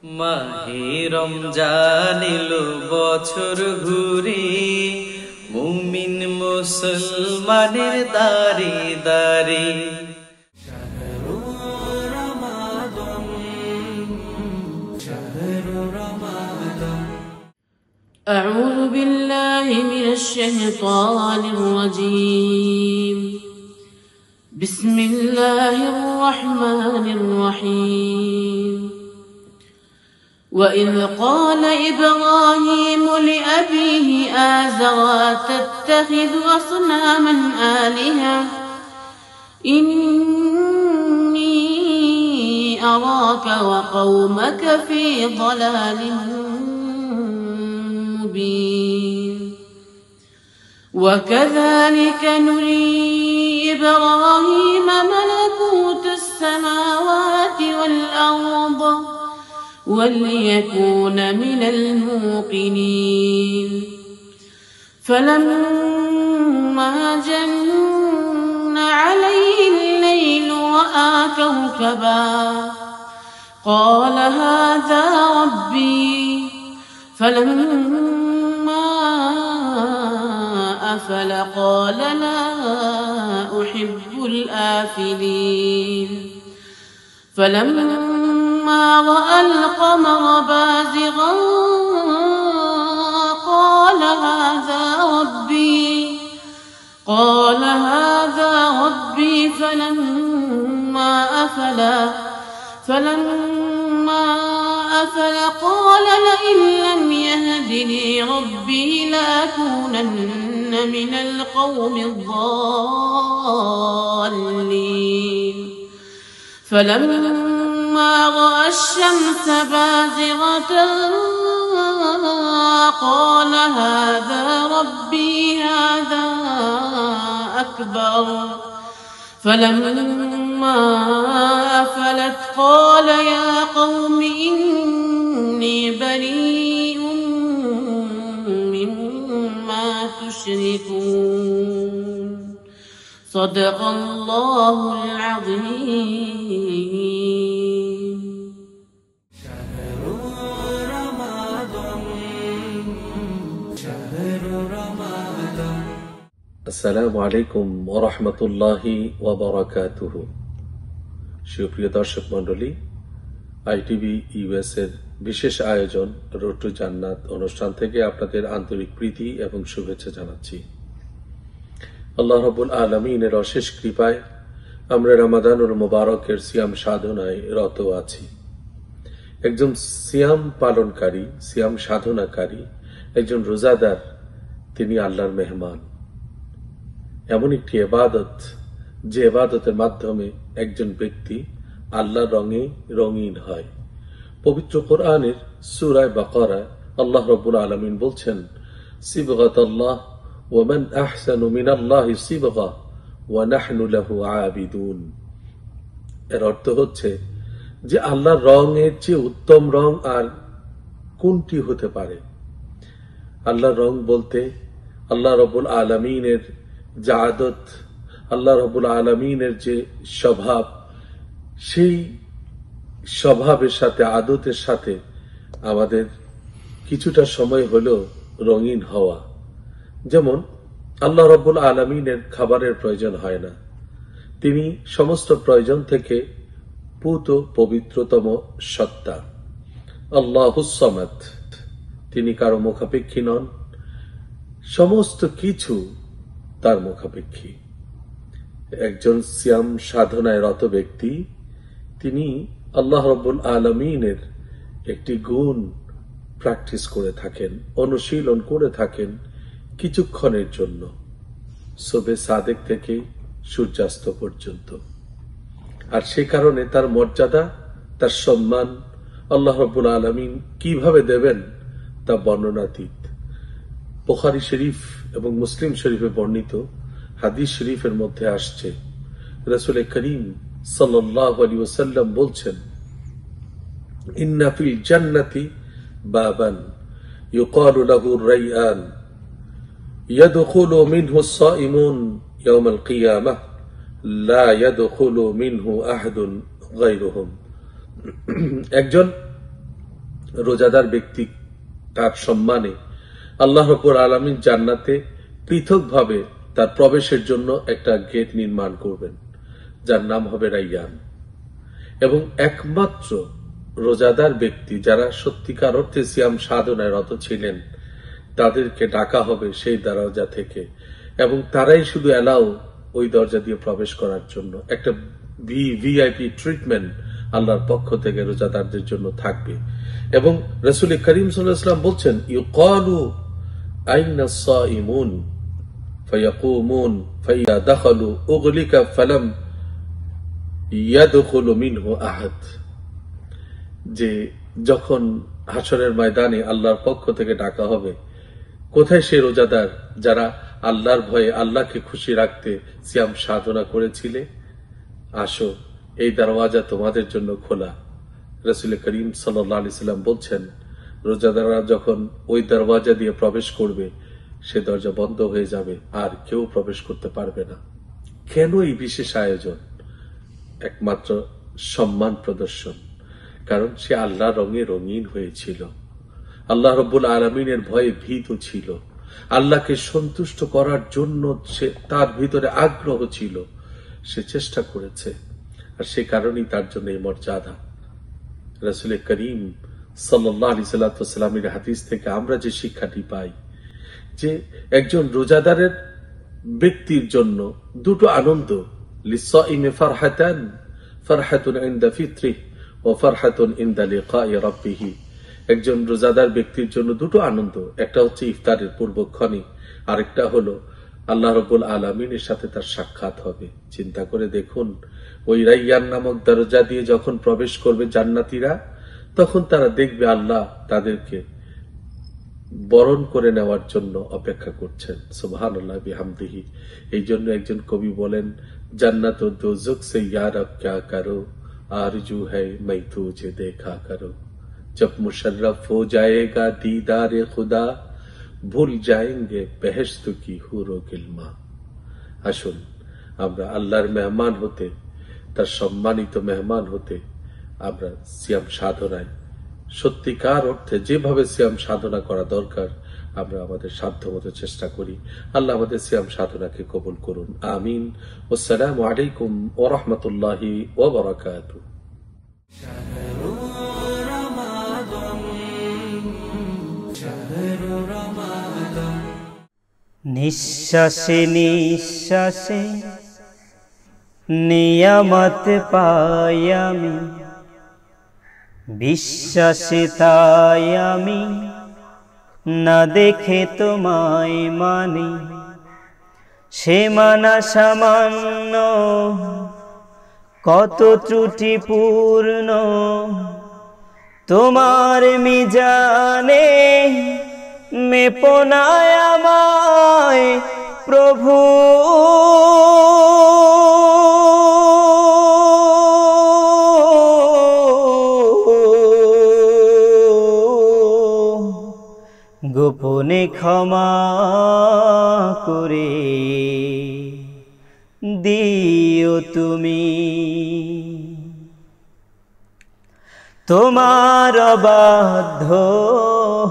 মাহে রমজান এলো বছর ঘুরে, মুমিন মুসলমানের দারে দারে। أعوذ بالله من الشيطان الرجيم. بسم الله الرحمن الرحيم. وإذ قال إبراهيم لأبيه آزر أتتخذ أصناما آلهة إني أراك وقومك في ضلال مبين. وكذلك نري إبراهيم ملكوت السماوات والأرض وليكون من الموقنين. فلما جن عليه الليل رأى كوكبا قال هذا ربي. فلما أفل قال لا أحب الآفلين. فلما رأى القمر بازغا قال هذا ربي. فلما أفل قال لئن لم يهدني ربي لأكونن من القوم الضالين. فلما رأى الشمس بازغة قال هذا ربي هذا أكبر. فلما أفلت قال يا قوم إني بريء مما تشركون. صدق الله العظيم. আসসালামু আলাইকুম ওয়া রাহমাতুল্লাহি ওয়া বারাকাতুহু। সুপ্রিয় দর্শক মণ্ডলী, আইটিভি ইউএস এর বিশেষ আয়োজন রোড টু জান্নাত অনুষ্ঠান থেকে আপনাদের আন্তরিক প্রীতি এবং শুভেচ্ছা জানাচ্ছি। আল্লাহ রাব্বুল আলামিনের অশেষ কৃপায় আমরা রমাদানুল মুবারকের সিয়াম সাধনায় রত আছি। একজন সিয়াম পালনকারী, সিয়াম সাধনাকারী, একজন রোজাদার, তিনি আল্লাহর মেহমান। এমন একটি ইবাদত, যে ইবাদতের মাধ্যমে একজন ব্যক্তি আল্লাহর রঙে রঙিন হয়। পবিত্র কোরআনের সূরা বাকারা আল্লাহ রাব্বুল আলামিন বলছেন, সিবগাতাল্লাহ ওয়া মান আহসানু মিনাল্লাহি সিবগা ওয়া নাহনু লাহু আবিদুন। এর অর্থ হচ্ছে যে আল্লাহর রঙের চেয়ে উত্তম রং আর কোনটি হতে পারে। আল্লাহর রং বলতে আল্লাহ রাব্বুল আলামিনের যে আদত, আল্লাহ রাব্বুল আলামিনের যে স্বভাব, সেই স্বভাবের সাথে, আদতের সাথে আমাদের কিছুটা সময় হলেও রঙিন হওয়া। যেমন আল্লাহ রাব্বুল আলামিনের খাবারের প্রয়োজন হয় না, তিনি সমস্ত প্রয়োজন থেকে পূত পবিত্রতম সত্তা। আল্লাহুস সামাদ, তিনি কারো মুখাপেক্ষী নন, সমস্ত কিছু তার মুখাপেক্ষী। একজন সিয়াম সাধনায় রত ব্যক্তি, তিনি আল্লাহ রাব্বুল আলামিনের একটি গুণ প্র্যাকটিস করে থাকেন, অনুশীলন করে থাকেন কিছুক্ষণের জন্য, সুবহে সাদেক থেকে সূর্যাস্ত পর্যন্ত। আর সে কারণে তার মর্যাদা, তার সম্মান আল্লাহ রাব্বুল আলামিন কিভাবে দেবেন তা বর্ণনাতীত। বুখারী শরীফ এবং মুসলিম শরীফে বর্ণিত হাদিস শরীফের মধ্যে আসছে, রাসূল করিম সাল্লাল্লাহু আলাইহি ওয়াসাল্লাম বলছেন, ইন্না ফিল জান্নাতি বাবান ইউকালু লাহু রাইয়ান ইয়াদখুলু মিনহু আস-সাইমুন ইয়াওমাল কিয়ামাহ লা ইয়াদখুলু মিনহু আহাদুন গায়রুহুম। একজন রোজাদার ব্যক্তি তার সম্মানে আল্লাহ রাব্বুল আলামিন জান্নাতে পৃথকভাবে তার প্রবেশের জন্য একটা গেট নির্মাণ করবেন, যার নাম হবে রাইয়ান। এবং একমাত্র রোজাদার ব্যক্তি যারা সত্যিকার অর্থে সিয়াম সাধনায় রত ছিলেন তাদেরকে ডাকা হবে সেই দরজা থেকে, এবং তারাই শুধু এলাও ওই দরজা দিয়ে প্রবেশ করার জন্য। একটা ভিআইপি ট্রিটমেন্ট আল্লাহর পক্ষ থেকে রোজাদারদের জন্য থাকবে। এবং রাসূল করিম সাল্লাল্লাহু আলাইহি ওয়াসাল্লাম বলছেন, ইউকালু আইনা সাইমুন ফায়াকুমুন ফাইদা দাখালু উগলিকা ফালাম ইয়াদখুলু মিনহু আহাদ। যে যখন হাসরের ময়দানে আল্লাহর পক্ষ থেকে ডাকা হবে, কোথায় সে রোজাদার যারা আল্লাহর ভয়ে আল্লাহকে খুশি রাখতে সিয়াম সাধনা করেছিলে? আসো, এই দরওয়াজা তোমাদের জন্য খোলা। রাসূল করিম সাল্লাল্লাহু আলাইহি সাল্লাম বলছেন, রোজাদাররা যখন ওই দরওয়াজা দিয়ে প্রবেশ করবে, সে দরজা বন্ধ হয়ে যাবে, আর কেউ প্রবেশ করতে পারবে না। কেন এই বিশেষ আয়োজন? একমাত্র সম্মান প্রদর্শন। কারণ সে আল্লাহর রঙে রঙিন হয়েছিল, আল্লাহ রাব্বুল আলামিনের ভয়ে ভীত ছিল, আল্লাহকে সন্তুষ্ট করার জন্য সে তার ভিতরে আগ্রহ ছিল, সে চেষ্টা করেছে, আর সে কারণেই তার জন্য এই মর্যাদা। রাসূল করিম সাল্লাল্লাহু আলাইহি সাল্লামের হাদিস থেকে আমরা যে শিক্ষাটি পাই, যে একজন রোজাদারের ব্যক্তির জন্য দুটো আনন্দ, লিসাইমি ফারহাতান, ফারহাতুন ইনদা ফিত্রিহি ওয়া ফারহাতুন ইনদা লিকাই রাব্বিহি। একজন রোজাদার ব্যক্তির জন্য দুটো আনন্দ, একটা হচ্ছে ইফতারের পূর্বক্ষণে, আরেকটা হলো আল্লাহ রাব্বুল আলামিনের সাথে তার সাক্ষাৎ হবে। চিন্তা করে দেখুন, ওই রাইয়ান নামক দরজা দিয়ে যখন প্রবেশ করবে জান্নাতীরা, তখন তারা দেখবে আল্লাহ তাদেরকে বরণ করে নেওয়ার জন্য অপেক্ষা করছেন। সুবহানাল্লাহ বিহামদিহি। এই জন্য একজন কবি বলেন, জান্নাত ও দোজখ সে ইয়া রব ক্যা করো, আরজু है मैं तुझे देखा करो, जब मुशर्रफ हो जाएगा दीदार खुदा, भूल जाएंगे बेहेश्त की हुरो गिलमा। আসুন, আমরা আল্লাহর মেহমান হতে, তার সম্মানিত মেহমান হতে, আমরা সিয়াম সাধনায় সত্যিকার অর্থে যেভাবে সিয়াম সাধনা করা দরকার আমরা আমাদের সাধ্যমতো চেষ্টা করি। আল্লাহ আমাদের সিয়াম সাধনাকে কবুল করুন, আমিন। আসসালামু আলাইকুম ওয়া রাহমাতুল্লাহি ওয়া বারাকাতুহু। নিঃশ্বাসে নিঃশ্বাসে নিয়ামত পাই আমি, বিশ্বাসে তাই আমি না দেখে তোমায় মানি। সে মানা সামান্য, কত ত্রুটিপূর্ণ, তোমার মিজানে মেপনায় আমায় প্রভু। গোপনে ক্ষমা করে দিও তুমি। তোমার বাধ্য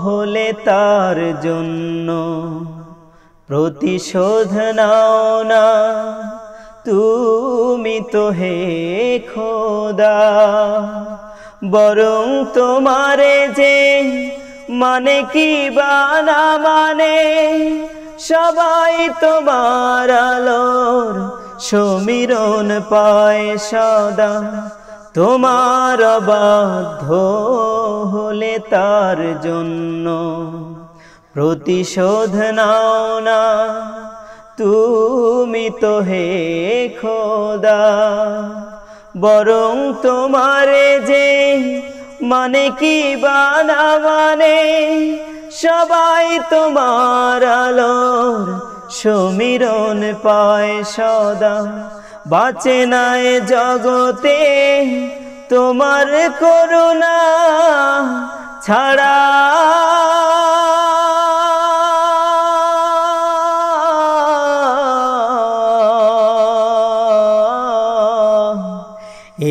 হলে তার জন্য প্রতিশোধ নাও না তুমি তো হে খোদা, বরং তোমারে যে মানে কি বানা মানে, সবাই তোমার আলোর সমীরণ পায় সদা। তোমার বাধ্য হলে তার জন্য প্রতিশোধ নাও না তুমি তো হে খোদা, বরং তোমারে যে মানে কি বানা মানে, সবাই তোমার আলোর সমীরণ পায় সদা। বাঁচে নাই জগতে তোমার করুণা ছাড়া,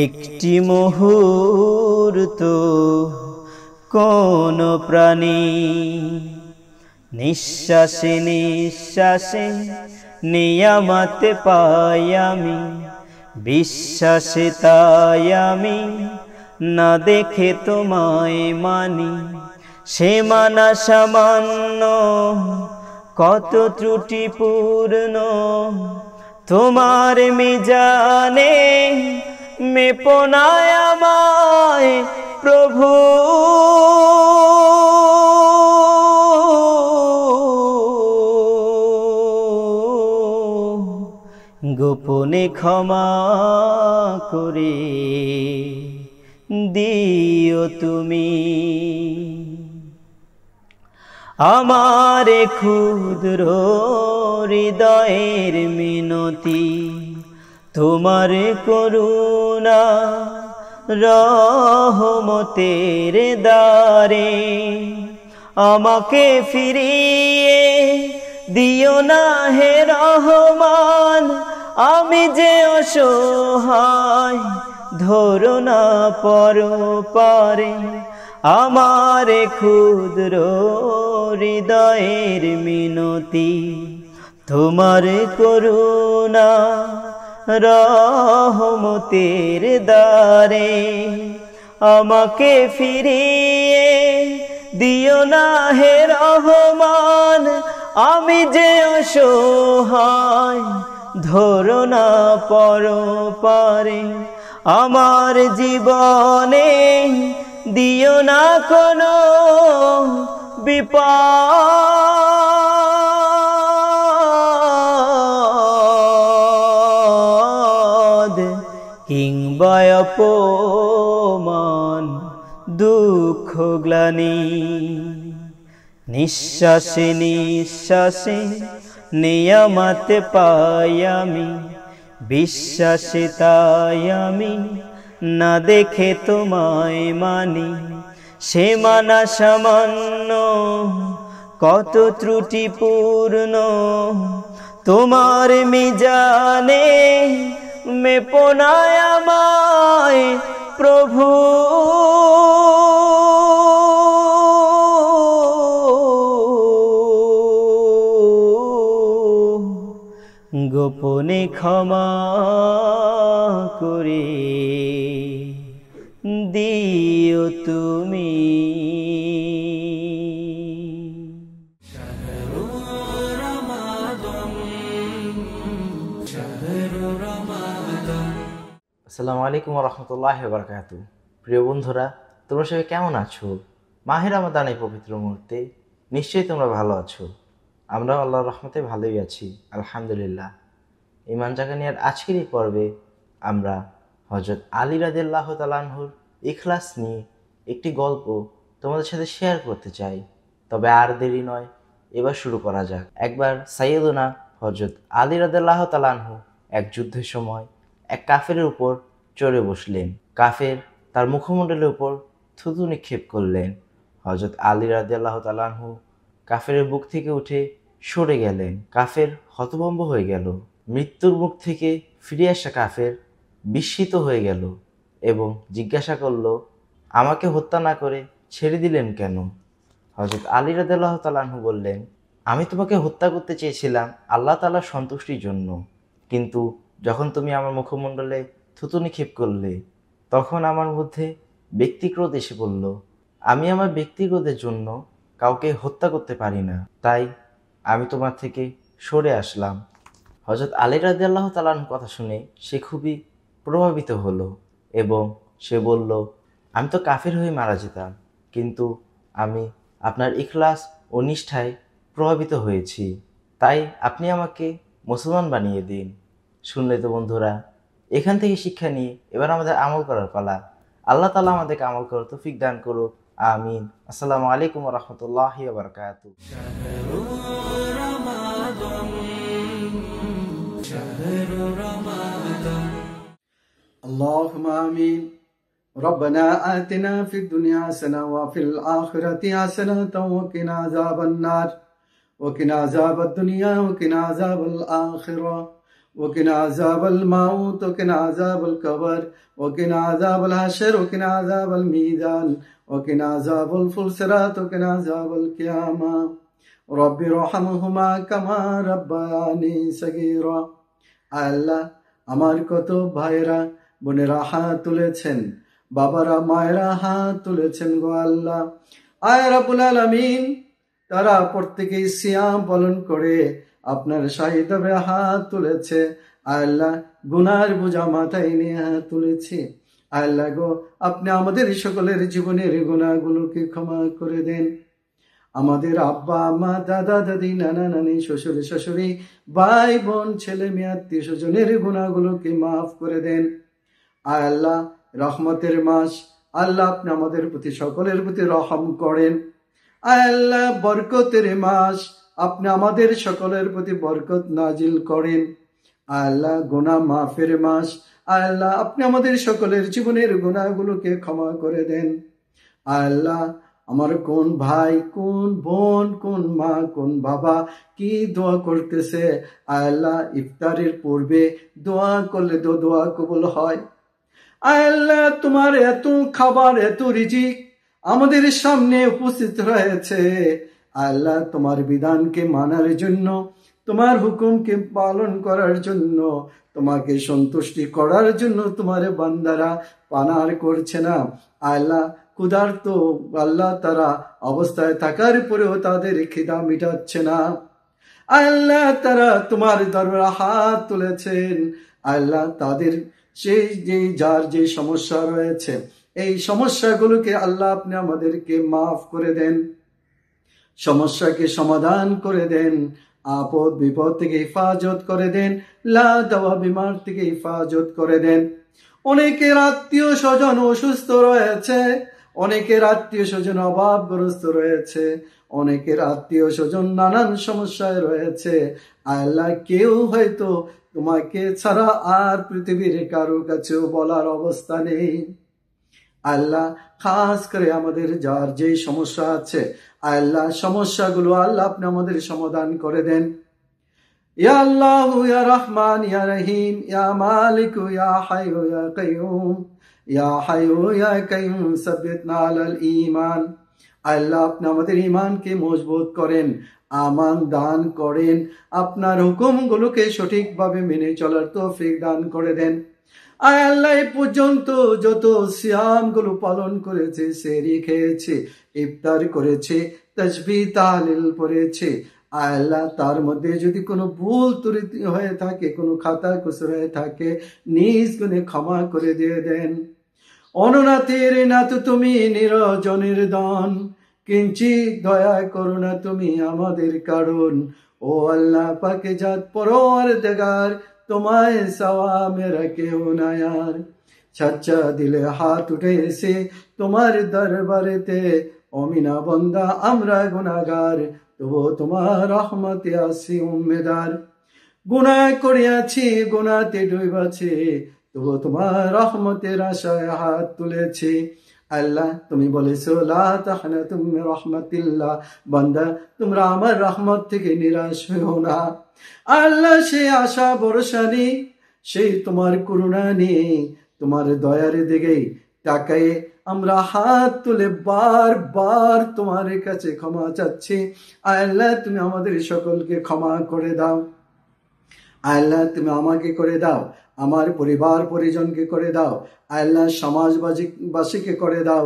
একটি মুহূর্ত কোন প্রাণী। নিঃশ্বাসে নিঃশ্বাসে নিয়ামত পাই আমি, বিশ্বাসে তাই আমি না দেখে তোমায় মানি। সে মানা সামান্য, কত ত্রুটিপূর্ণ, তোমার মিজানে মেপনায় আমায় প্রভু। গোপনে ক্ষমা করে দিও তুমি। আমার ক্ষুদ্র হৃদয়ের মিনতি, তোমার করুণা রহমতের দ্বারে আমাকে ফিরিয়ে দিও না হে রহমান। আমি যে অসহায়, ধরো না পরপারে আমার ক্ষুদ্র হৃদয়ের মিনতি, তোমার করুণা রহমতের দ্বারে আমাকে ফিরিয়ে দিও না হে রহমান। আমি যে অসহায়, ধরো না পরপারে আমার জীবনে দিও না কোনো বিপদ কিংবা অপমান, দুঃখ গ্লানি। নিঃশ্বাসে নিঃশ্বাসে নিয়ামত পাই আমি, বিশ্বাসে তাই আমি না দেখে তোমায় মানি। সে মানা সামান্য, কত ত্রুটিপূর্ণ, তোমার মিজানে মেপনায় আমায় প্রভু। গোপনে ক্ষমা করে দিও তুমি। আসসালামু আলাইকুম ওয়া রাহমাতুল্লাহি ওয়া বারাকাতুহু। প্রিয় বন্ধুরা, তোমরা সবাই কেমন আছো? মাহে রমাদান এই পবিত্র মুহূর্তে নিশ্চয়ই তোমরা ভালো আছো। আমরা আল্লাহর রহমতে ভালোই আছি, আলহামদুলিল্লাহ। ঈমান জাগানিয়ার আজকের এই পর্বে আমরা হযরত আলী রাদিয়াল্লাহু তাআলা আনহুর ইখলাস নিয়ে একটি গল্প তোমাদের সাথে শেয়ার করতে চাই। তবে আর দেরি নয়, এবার শুরু করা যাক। একবার সাইয়েদুনা হযরত আলী রাদিয়াল্লাহু তাআলা আনহু এক যুদ্ধের সময় এক কাফেরের উপর চড়ে বসলেন। কাফের তার মুখমণ্ডলের উপর থুতু নিক্ষেপ করলেন। হযরত আলী রাদিয়াল্লাহু তাআলা আনহু কাফেরের বুক থেকে উঠে সরে গেলেন। কাফের হতভম্ব হয়ে গেল। মৃত্যুর মুখ থেকে ফিরে আসা কাফের বিস্মিত হয়ে গেল এবং জিজ্ঞাসা করল, আমাকে হত্যা না করে ছেড়ে দিলেন কেন? হযরত আলী রাদিয়াল্লাহু তাআলা আনহু বললেন, আমি তোমাকে হত্যা করতে চেয়েছিলাম আল্লাহ তাআলার সন্তুষ্টির জন্য, কিন্তু যখন তুমি আমার মুখমণ্ডলে থুতু নিক্ষেপ করলে তখন আমার মধ্যে ব্যক্তিক্রোধ এসে পড়ল। আমি আমার ব্যক্তিক্রোধের জন্য কাউকে হত্যা করতে পারি না, তাই আমি তোমার থেকে সরে আসলাম। হযরত আলী রাদিয়াল্লাহু তাআলা আনহু কথা শুনে সে খুবই প্রভাবিত হলো এবং সে বলল, আমি তো কাফের হয়ে মারা যেতাম, কিন্তু আমি আপনার ইখলাস ও নিষ্ঠায় প্রভাবিত হয়েছি, তাই আপনি আমাকে মুসলমান বানিয়ে দিন। শুনলে তো বন্ধুরা, এখান থেকে শিক্ষা নিয়ে এবার আমাদের আমল করার পালা। আল্লাহ তাআলা আমাদেরকে আমল করার তৌফিক দান করুক, আমিন। আসসালামু আলাইকুম ওয়া রাহমাতুল্লাহি ওয়া বারাকাতুহু। اللهم آمين. ربنا آتنا في الدنيا حسنة وفي الآخرة حسنة وقنا عذاب النار وقنا عذاب الدنيا وقنا عذاب الآخرة وقنا عذاب الموت وقنا عذاب القبر وقنا عذاب الحشر وقنا عذاب الميزان وقنا عذاب الفلسرات وقنا عذاب القيامة رب ارحمهما كما ربياني صغيرا। আল্লাহ, আমার কত ভাইরা বোনেরা হাত তুলেছেন, বাবারা মায়েরা হাত তুলেছেন গো আল্লাহ। আয় রাব্বুল আলামিন, তারা প্রত্যেকেই সিয়াম পালন করে আপনার শাহী দরবারে হাত তুলেছে। আল্লাহ, গুনার বোঝা মাথায় নিয়ে হাত তুলেছি। আল্লাহ গো, আপনি আমাদের সকলের জীবনের গুনাহগুলোকে ক্ষমা করে দেন। আমাদের আব্বা আম্মা, দাদা দাদি, নানা নানি, শ্বশুর শাশুড়ি, ভাই বোন, ছেলে মেয়ে, আত্মীয় স্বজনের গুনাহগুলোকে মাফ করে দেন। আল্লাহ, রহমতের মাস, আল্লাহ আপনি আমাদের প্রতি সকলের প্রতি রহম করেন। আল্লাহ, বরকতের মাস, আপনি আমাদের সকলের প্রতি বরকত নাজিল করেন। আল্লাহ, গুনাহ মাফের মাস, আল্লাহ আপনি আমাদের সকলের জীবনের গুনাহগুলোকে ক্ষমা করে দেন। আল্লাহ, আমার কোন ভাই, কোন বোন, কোন মা, কোন বাবা কি দোয়া করতেছে, আল্লাহ ইফতারের পূর্বে দোয়া করলে তো দোয়া কবুল হয়। আল্লাহ, তোমার এত খাবার, এত রিজিক আমাদের সামনে উপস্থিত রয়েছে। আল্লাহ, তোমার বিধানকে মানার জন্য, তোমার হুকুমকে পালন করার জন্য, তোমাকে সন্তুষ্টি করার জন্য তোমার বান্দারা পানার করছে না। আল্লাহ, ক্ষুধার্ত আল্লাহ তারা অবস্থায় থাকার পরেও তাদের খিদা মিটাচ্ছে না। আল্লাহ, তারা তোমার দরবারে হাত তুলেছেন। আল্লাহ, তাদের সেই যার যে সমস্যা রয়েছে, এই সমস্যাগুলোকে আল্লাহ আপনি আমাদেরকে মাফ করে দেন, সমস্যাকে সমাধান করে দেন, আপদ বিপদ থেকে হেফাজত করে দেন, লা দাওয়া বিমার থেকে হেফাজত করে দেন। অনেকের আত্মীয় স্বজন অসুস্থ রয়েছে, অনেকের আত্মীয় স্বজন অভাবগ্রস্ত রয়েছে, অনেকের আত্মীয় স্বজন নানান সমস্যায় রয়েছে। আল্লাহ, কেউ হয়তো তোমাকে ছাড়া আর পৃথিবীর কারো কাছেও বলার অবস্থা নেই। আল্লাহ, খাস করে আমাদের যার যে সমস্যা আছে, আল্লাহ সমস্যাগুলো আল্লাহ আপনি আমাদের সমাধান করে দেন। ইয়া আল্লাহ, ইয়া রহমান, ইয়া রহিম, ইয়া মালিক, ইয়া হাইয়্যু ইয়া কাইয়্যুম, ইয়া হাইয়্যু ইয়া কাইয়্যুম সাব্বিতনা আলাল ঈমান। আল্লাহ, আপনি আমাদের ঈমানকে মজবুত করেন, আমান দান করেন, আপনার হুকুমগুলোকে সঠিকভাবে মেনে চলার তৌফিক দান করে দেন। আল্লাহ, এই পর্যন্ত যত সিয়ামগুলো পালন করেছে, সেহরি খেয়েছে, ইফতার করেছে, তাসবিহ তাহলিল পড়েছে, আল্লাহ তার মধ্যে যদি কোনো ভুল ত্রুটি হয়ে থাকে, কোনো খাতা কুসুর হয়ে থাকে, নিজ গুণে ক্ষমা করে দিয়ে দেন। অনাথের নাথ তুমি, নিরজনের দন, কিঞ্চিত দয়া করো না তুমি আমাদের কারণ। ও আল্লাহ পাকে জাত পরওয়ারদিগার, তোমায় সাওয়া মেরা কেউ না यार। সচ্চা দিলে হাত উঠে এসে তোমার দরবারেতে, অমিনা বন্দা আমরা গুনাহগার, তবু তোমার রহমতে আসি উম্মেদার। গুনাহ করিয়াছি, গুনাহতে ডুবাছি, তবু তোমার রহমতের আশায় হাত তুলেছি। আল্লাহ, তুমি বলেছো লা তাহনাতু মির রাহমাতিল্লাহ, বান্দা তোমরা আমার রহমত থেকে নিরাশ হইও না। আল্লাহ, সেই আশা ভরসা নেই, সেই তোমার করুণা নেই, তোমার দয়ার দিকে তাকায়ে আমরা হাত তুলে বারবার তোমার কাছে ক্ষমা চাচ্ছি। আল্লাহ, তুমি আমাদের সকলকে ক্ষমা করে দাও। আল্লাহ, তুমি আমাকে করে দাও, আমার পরিবার পরিজনকে করে দাও। আল্লাহ, সমাজবাসীকে করে দাও,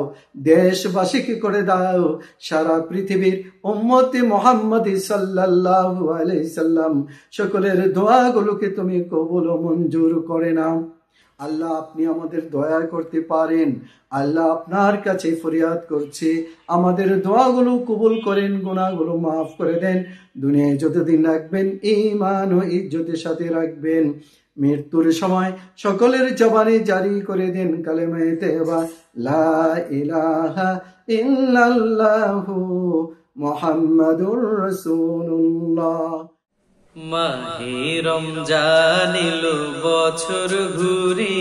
দেশবাসীকে করে দাও, সারা পৃথিবীর উম্মতে মুহাম্মদী সাল্লাল্লাহু আলাইহি সাল্লাম সকলের দোয়াগুলোকে তুমি কবুল ও মঞ্জুর করে নাও। আল্লাহ, আপনি আমাদের দয়া করতে পারেন। আল্লাহ, আপনার কাছে ফরিয়াদ করছি, আমাদের দোয়াগুলো কবুল করেন, গুনাহগুলো মাফ করে দেন। দুনিয়ায় যতদিন রাখবেন, ঈমান ও ইজ্জতের সাথে রাখবেন। মৃত্যুর সময় সকলের জবানে জারি করে দেন কালেমায়ে তাইয়্যিবা, লা ইলাহা ইল্লাল্লাহু মুহাম্মাদুর রাসূলুল্লাহ। মাহে রমজান এলো বছর ঘুরে,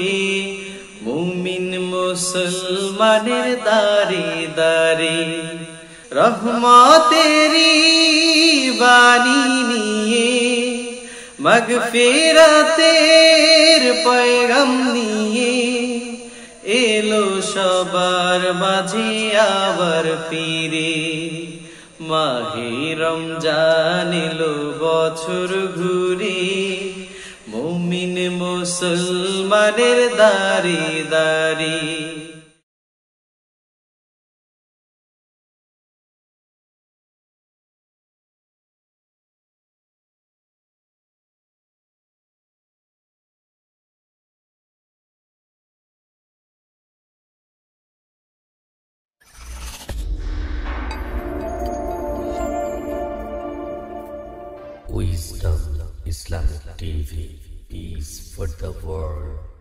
মুমিন মুসলমানের দারে দারে, রহমতেরি বাণী নিয়ে মাগফিরাতের পয়গাম নিয়ে এলো সবার মাঝে আবার ফিরে। মাহে রমজান এলো বছর ঘুরে, মুমিন মুসলমানের দাঁড়ে দাঁড়ে। Wisdom Islamic TV, peace for the world.